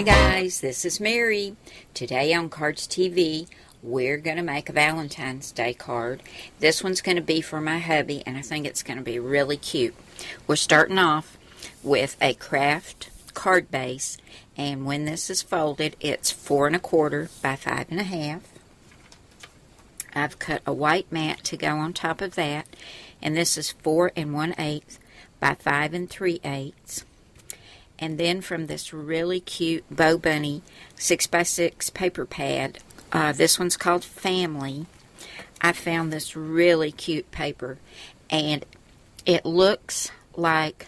Hi guys, this is Mary. Today on Cardz TV, we're going to make a Valentine's Day card. This one's going to be for my hubby, and I think it's going to be really cute. We're starting off with a craft card base, and when this is folded, it's 4 1/4 by 5 1/2. I've cut a white mat to go on top of that, and this is 4 1/8 by 5 3/8. And then from this really cute Bow Bunny 6x6 paper pad, this one's called Family. I found this really cute paper, and it looks like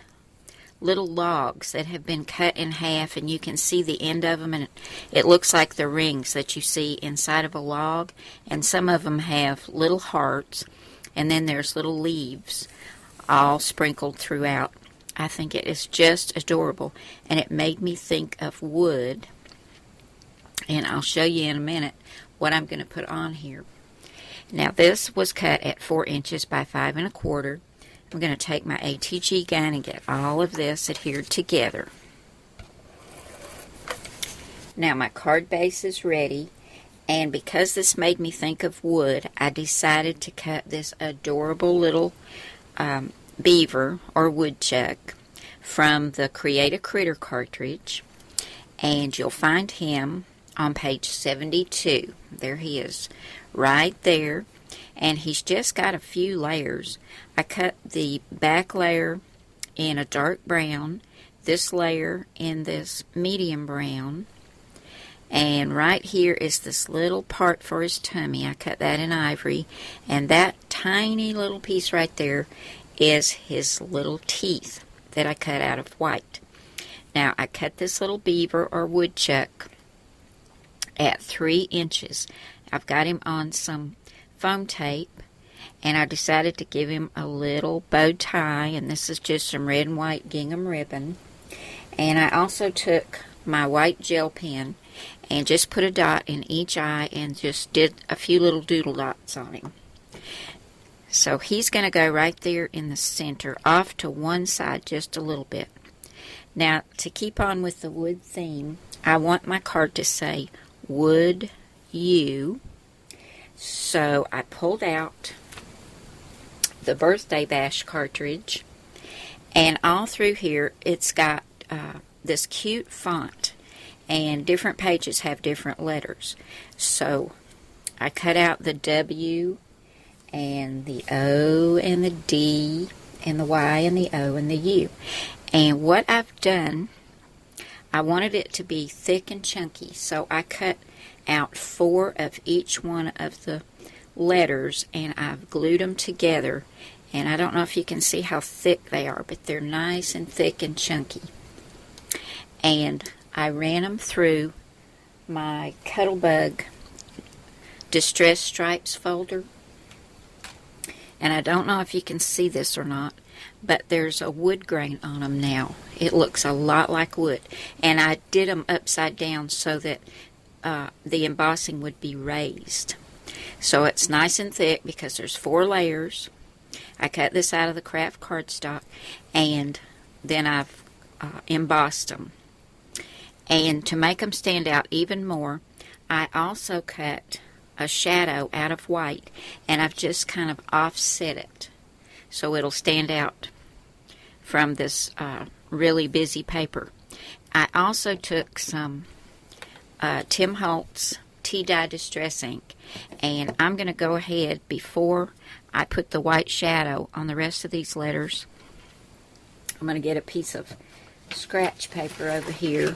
little logs that have been cut in half, and you can see the end of them, and it looks like the rings that you see inside of a log, and some of them have little hearts, and then there's little leaves all sprinkled throughout. I think it is just adorable, and it made me think of wood, and I'll show you in a minute what I'm going to put on here. Now this was cut at 4 inches by 5 1/4. I'm going to take my ATG gun and get all of this adhered together. Now my card base is ready, and because this made me think of wood, I decided to cut this adorable little beaver or woodchuck from the Create a Critter cartridge, and you'll find him on page 72. There he is right there, and he's just got a few layers. I cut the back layer in a dark brown, this layer in this medium brown, and right here is this little part for his tummy. I cut that in ivory, and that tiny little piece right there is his little teeth that I cut out of white. Now I cut this little beaver or woodchuck at 3 inches. I've got him on some foam tape, and I decided to give him a little bow tie, and this is just some red and white gingham ribbon. And I also took my white gel pen and just put a dot in each eye and just did a few little doodle dots on him. So he's going to go right there in the center, off to one side just a little bit. Now, to keep on with the wood theme, I want my card to say, Would You? So I pulled out the Birthday Bash cartridge, and all through here it's got this cute font, and different pages have different letters. So I cut out the W and the O and the D and the Y and the O and the U. And what I've done, I wanted it to be thick and chunky, so I cut out 4 of each one of the letters, and I've glued them together. And I don't know if you can see how thick they are, but they're nice and thick and chunky. And I ran them through my Cuttlebug Distress Stripes folder. And I don't know if you can see this or not, but there's a wood grain on them now. It looks a lot like wood. And I did them upside down so that the embossing would be raised. So it's nice and thick because there's 4 layers. I cut this out of the craft cardstock, and then I've embossed them. And to make them stand out even more, I also cut a shadow out of white, and I've just kind of offset it so it'll stand out from this really busy paper. I also took some Tim Holtz Tea Dye Distress ink, and I'm going to go ahead, before I put the white shadow on the rest of these letters, I'm going to get a piece of scratch paper over here,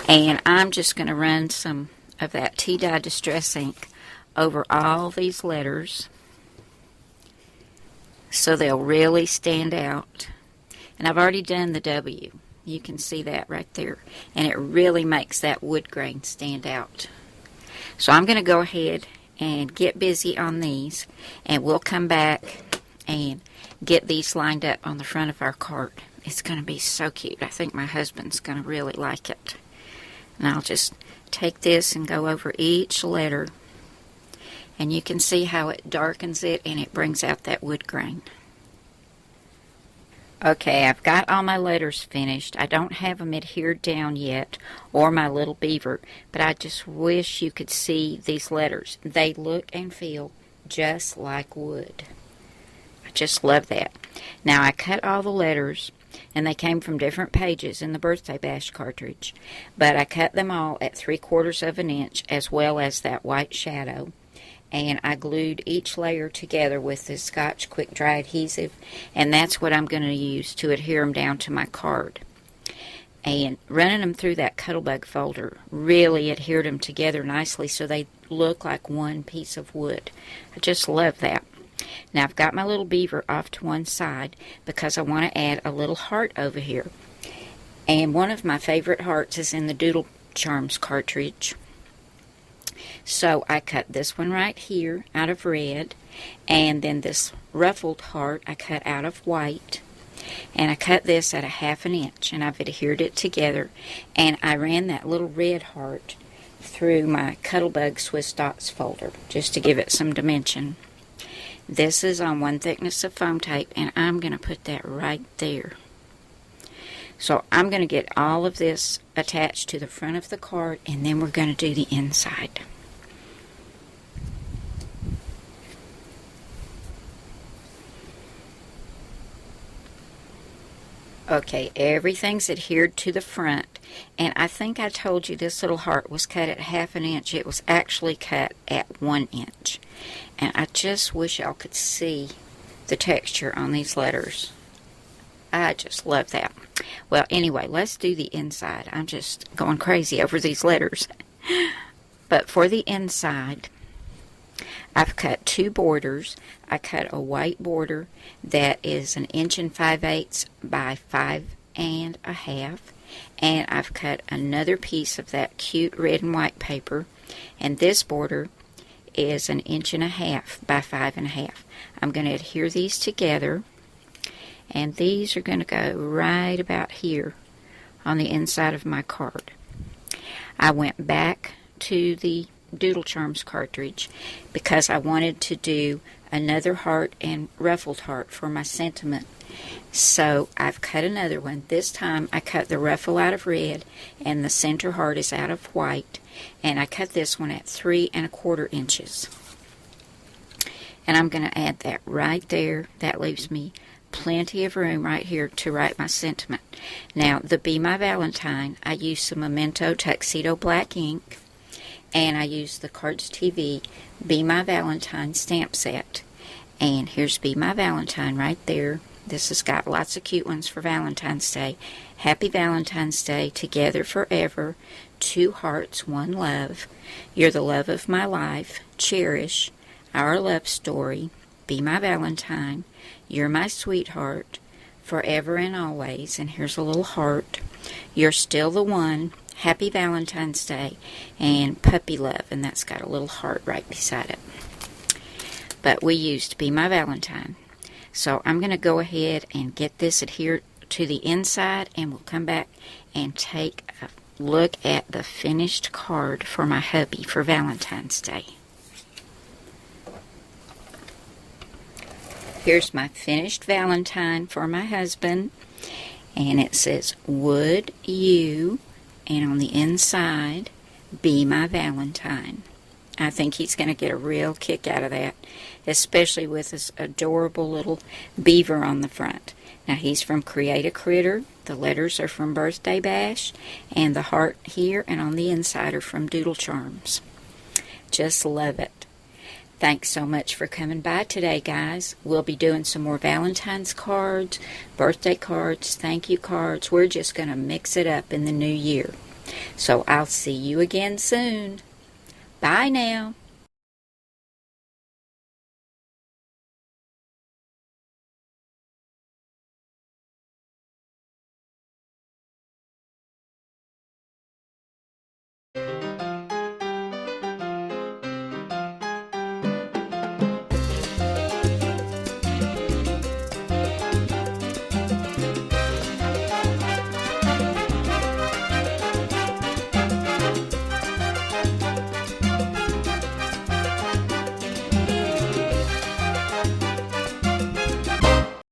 and I'm just going to run some of that Tea Dye Distress ink over all these letters so they'll really stand out. And I've already done the W. You can see that right there, and it really makes that wood grain stand out. So I'm going to go ahead and get busy on these, and we'll come back and get these lined up on the front of our card. It's going to be so cute. I think my husband's going to really like it. And I'll just take this and go over each letter, and you can see how it darkens it and it brings out that wood grain. Okay, I've got all my letters finished. I don't have them adhered down yet, or my little beaver, but I just wish you could see these letters. They look and feel just like wood. I just love that. Now, I cut all the letters, and they came from different pages in the Birthday Bash cartridge, but I cut them all at 3/4 of an inch, as well as that white shadow. And I glued each layer together with this Scotch quick dry adhesive, and that's what I'm going to use to adhere them down to my card. And running them through that Cuttlebug folder really adhered them together nicely so they look like one piece of wood. I just love that. Now I've got my little beaver off to one side because I want to add a little heart over here. And one of my favorite hearts is in the Doodle Charms cartridge. So I cut this one right here out of red, and then this ruffled heart I cut out of white, and I cut this at 1/2 inch, and I've adhered it together, and I ran that little red heart through my Cuttlebug Swiss Dots folder just to give it some dimension. This is on 1 thickness of foam tape, and I'm going to put that right there. So I'm going to get all of this attached to the front of the card, and then we're going to do the inside. Okay, everything's adhered to the front, and I think I told you this little heart was cut at 1/2 inch. It was actually cut at 1 inch, and I just wish y'all could see the texture on these letters. I just love that. Well, anyway, let's do the inside. I'm just going crazy over these letters. But for the inside, I've cut 2 borders. I cut a white border that is 1 5/8 by 5 1/2, and I've cut another piece of that cute red and white paper, and this border is 1 1/2 by 5 1/2. I'm going to adhere these together, and these are going to go right about here on the inside of my card. I went back to the Doodle Charms cartridge because I wanted to do another heart and ruffled heart for my sentiment. So I've cut another one. This time I cut the ruffle out of red and the center heart is out of white, and I cut this one at 3 1/4 inches. And I'm going to add that right there. That leaves me plenty of room right here to write my sentiment. Now, the Be My Valentine, I used some Memento Tuxedo black ink, and I used the Cardz TV Be My Valentine stamp set. And here's Be My Valentine right there. This has got lots of cute ones for Valentine's Day. Happy Valentine's Day, together forever, 2 hearts, 1 love. You're the love of my life. Cherish our love story. Be my Valentine. You're my sweetheart, forever and always. And here's a little heart. You're still the one. Happy Valentine's Day. And puppy love. And that's got a little heart right beside it. But we used Be My Valentine. So I'm going to go ahead and get this adhered to the inside, and we'll come back and take a look at the finished card for my hubby for Valentine's Day. Here's my finished Valentine for my husband, and it says, would you, and on the inside, be my Valentine. I think he's going to get a real kick out of that, especially with this adorable little beaver on the front. Now, he's from Create a Critter. The letters are from Birthday Bash, and the heart here and on the inside are from Doodle Charms. Just love it. Thanks so much for coming by today, guys. We'll be doing some more Valentine's cards, birthday cards, thank you cards. We're just going to mix it up in the new year. So I'll see you again soon. Bye now.